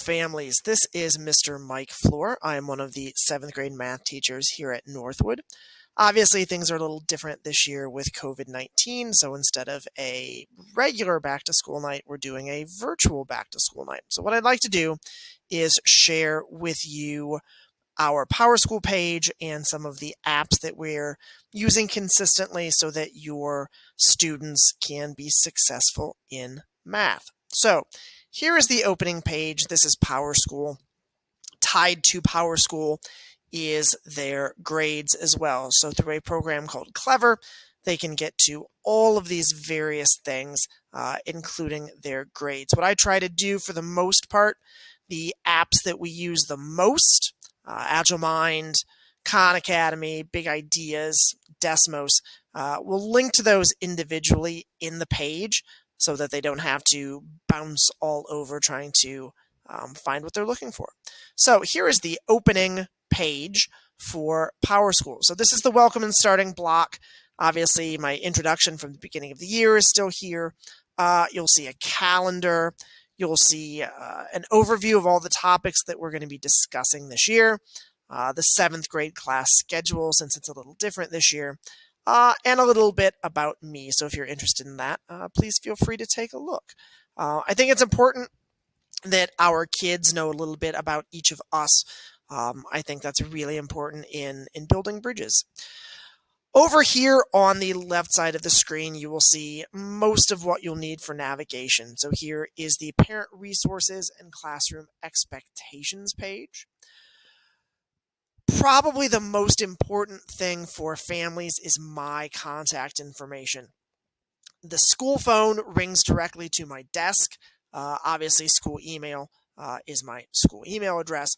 Families, this is Mr. Mike Flohr. I am one of the 7th grade math teachers here at Northwood. Obviously, things are a little different this year with COVID-19, so instead of a regular back-to-school night, we're doing a virtual back-to-school night. So what I'd like to do is share with you our PowerSchool page and some of the apps that we're using consistently so that your students can be successful in math. So here is the opening page. This is PowerSchool. Tied to PowerSchool is their grades as well. So through a program called Clever, they can get to all of these various things, including their grades. What I try to do for the most part, the apps that we use the most, Agile Mind, Khan Academy, Big Ideas, Desmos, we'll link to those individually in the page so that they don't have to bounce all over trying to find what they're looking for. So here is the opening page for PowerSchool. So this is the welcome and starting block. Obviously, my introduction from the beginning of the year is still here. You'll see a calendar. You'll see an overview of all the topics that we're going to be discussing this year, the 7th grade class schedule, since it's a little different this year, and a little bit about me. So if you're interested in that, please feel free to take a look. I think it's important that our kids know a little bit about each of us. I think that's really important in building bridges. Over here on the left side of the screen, you will see most of what you'll need for navigation. So here is the parent resources and classroom expectations page. Probably the most important thing for families is my contact information. The school phone rings directly to my desk. Obviously, school email is my school email address.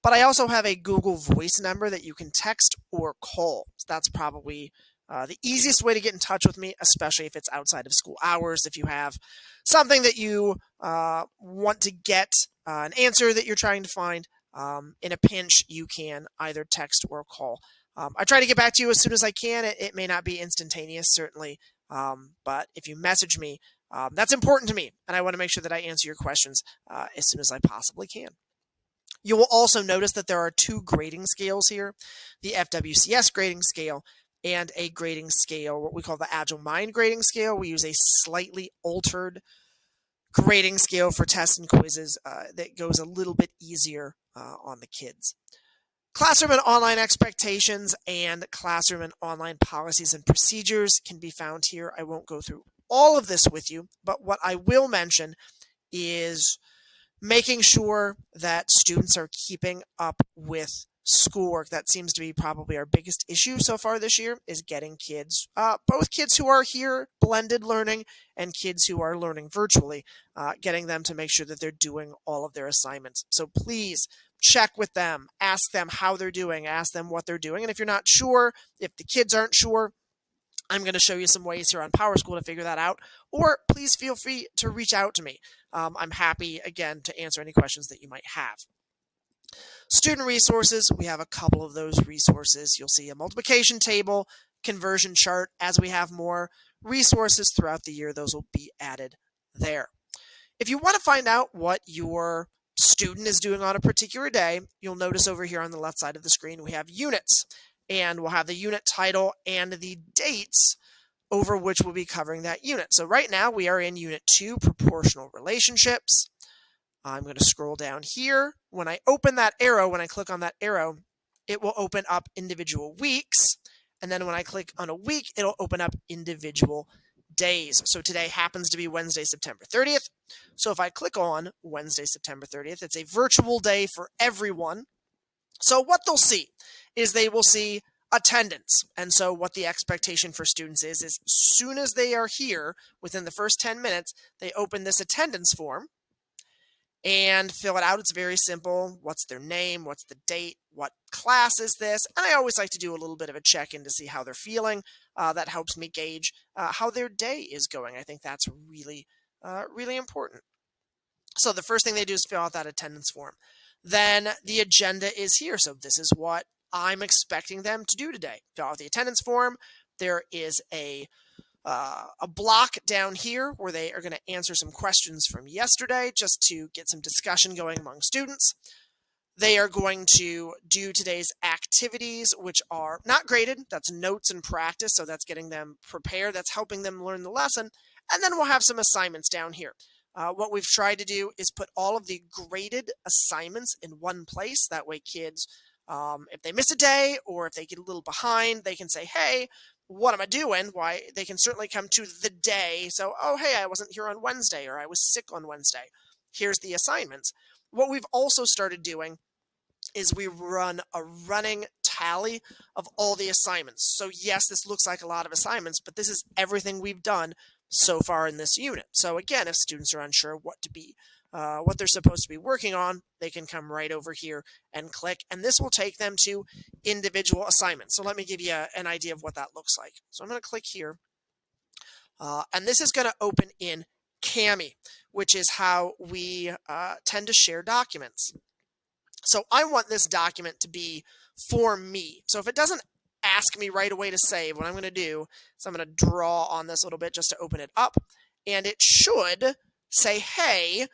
But I also have a Google Voice number that you can text or call. So that's probably the easiest way to get in touch with me, especially if it's outside of school hours. If you have something that you want to get, an answer that you're trying to find, in a pinch, you can either text or call. I try to get back to you as soon as I can. It may not be instantaneous, certainly, but if you message me, that's important to me, and I want to make sure that I answer your questions as soon as I possibly can. You will also notice that there are 2 grading scales here, the FWCS grading scale and a grading scale, what we call the Agile Mind grading scale. We use a slightly altered grading scale for tests and quizzes that goes a little bit easier on the kids. Classroom and online expectations and classroom and online policies and procedures can be found here. I won't go through all of this with you, but what I will mention is making sure that students are keeping up with schoolwork. That seems to be probably our biggest issue so far this year, is getting kids, both kids who are here blended learning and kids who are learning virtually, getting them to make sure that they're doing all of their assignments. So please check with them, ask them how they're doing, ask them what they're doing. And if you're not sure, if the kids aren't sure, I'm going to show you some ways here on PowerSchool to figure that out, or please feel free to reach out to me. I'm happy, again, to answer any questions that you might have. Student resources, we have a couple of those resources. You'll see a multiplication table, conversion chart. As we have more resources throughout the year, those will be added there. If you want to find out what your student is doing on a particular day, you'll notice over here on the left side of the screen, we have units. And we'll have the unit title and the dates over which we'll be covering that unit. So right now we are in Unit 2, Proportional Relationships. I'm going to scroll down here. When I open that arrow, when I click on that arrow, it will open up individual weeks. And then when I click on a week, it'll open up individual days. So today happens to be Wednesday, September 30th. So if I click on Wednesday, September 30th, it's a virtual day for everyone. So what they'll see is they will see attendance. And so what the expectation for students is as soon as they are here, within the first 10 minutes, they open this attendance form and fill it out. It's very simple. What's their name? What's the date? What class is this? And I always like to do a little bit of a check-in to see how they're feeling. That helps me gauge how their day is going. I think that's really, really important. So the first thing they do is fill out that attendance form. Then the agenda is here. So this is what I'm expecting them to do today. Fill out the attendance form. There is a a block down here where they are going to answer some questions from yesterday just to get some discussion going among students. They are going to do today's activities, which are not graded. That's notes and practice, so that's getting them prepared. That's helping them learn the lesson. And then we'll have some assignments down here. What we've tried to do is put all of the graded assignments in one place. That way kids, if they miss a day or if they get a little behind, they can say, hey, what am I doing? Why, they can certainly come to the day. So, oh, hey, I wasn't here on Wednesday, or I was sick on Wednesday. Here's the assignments. What we've also started doing is we run a running tally of all the assignments. So yes, this looks like a lot of assignments, but this is everything we've done so far in this unit. So again, if students are unsure what they're supposed to be working on, they can come right over here and click, and this will take them to individual assignments. So let me give you an idea of what that looks like. So I'm going to click here, and this is going to open in Kami, which is how we tend to share documents. So I want this document to be for me. So if it doesn't ask me right away to save, what I'm going to do is I'm going to draw on this a little bit just to open it up. And it should say, hey,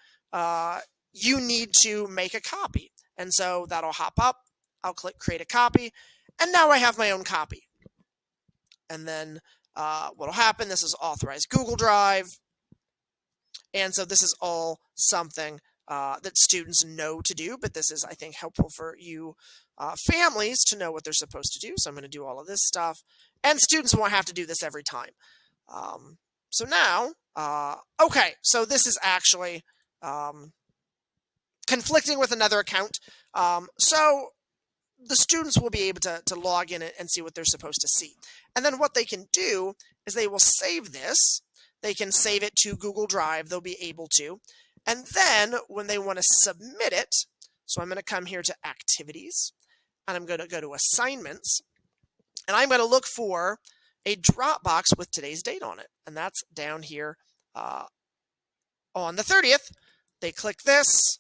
you need to make a copy. And so that'll hop up. I'll click create a copy. And now I have my own copy. And then what'll happen, this is authorized Google Drive. And so this is all something that students know to do, but this is, I think, helpful for you families to know what they're supposed to do. So I'm going to do all of this stuff, and students won't have to do this every time. So now, okay, so this is actually conflicting with another account. So the students will be able to log in and see what they're supposed to see. And then what they can do is they will save this. They can save it to Google Drive. They'll be able to. And then when they want to submit it, so I'm going to come here to activities, and I'm going to go to assignments, and I'm going to look for a Dropbox with today's date on it. And that's down here on the 30th. They click this.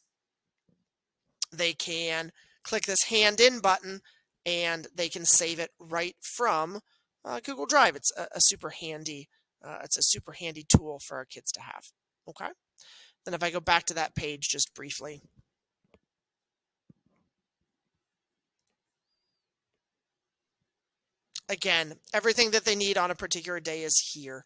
They can click this hand in button, and they can save it right from Google Drive. It's a super handy tool for our kids to have. Okay. Then if I go back to that page just briefly. Again, everything that they need on a particular day is here.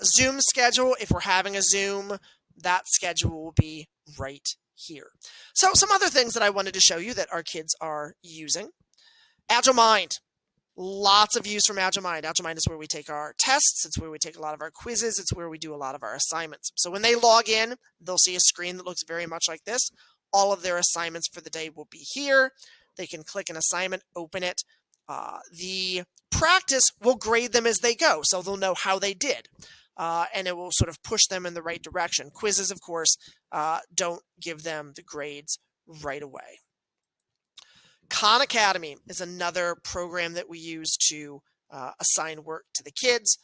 Zoom schedule, if we're having a Zoom, that schedule will be right here. So some other things that I wanted to show you that our kids are using. Agile Mind. Lots of use from Agile Mind. Agile Mind is where we take our tests. It's where we take a lot of our quizzes. It's where we do a lot of our assignments. So when they log in, they'll see a screen that looks very much like this. All of their assignments for the day will be here. They can click an assignment, open it. The practice will grade them as they go, so they'll know how they did. And it will sort of push them in the right direction. Quizzes, of course, don't give them the grades right away. Khan Academy is another program that we use to assign work to the kids.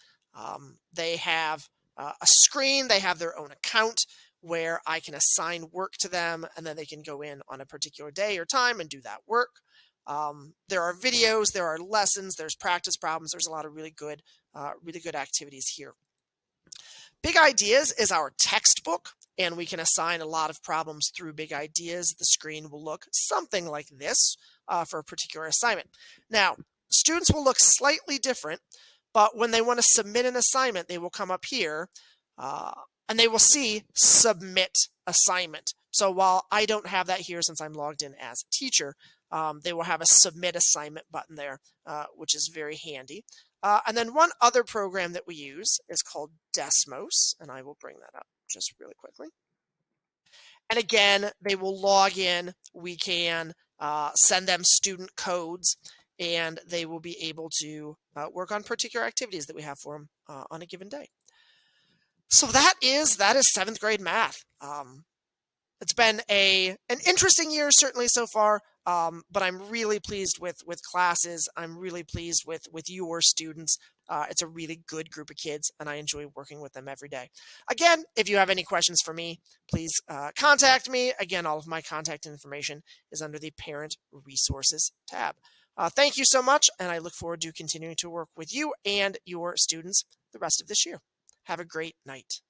They have a screen. They have their own account where I can assign work to them, and then they can go in on a particular day or time and do that work. There are videos, there are lessons, there's practice problems. There's a lot of really good activities here. Big Ideas is our textbook, and we can assign a lot of problems through Big Ideas. The screen will look something like this for a particular assignment. Now, students will look slightly different, but when they want to submit an assignment, they will come up here and they will see Submit Assignment. So while I don't have that here since I'm logged in as a teacher, they will have a Submit Assignment button there, which is very handy. And then one other program that we use is called Desmos, and I will bring that up just really quickly. And again, they will log in. We can send them student codes, and they will be able to work on particular activities that we have for them on a given day. So that is 7th grade math. It's been an interesting year, certainly so far, but I'm really pleased with classes. I'm really pleased with your students. It's a really good group of kids, and I enjoy working with them every day. Again, if you have any questions for me, please contact me. Again, all of my contact information is under the Parent Resources tab. Thank you so much, and I look forward to continuing to work with you and your students the rest of this year. Have a great night.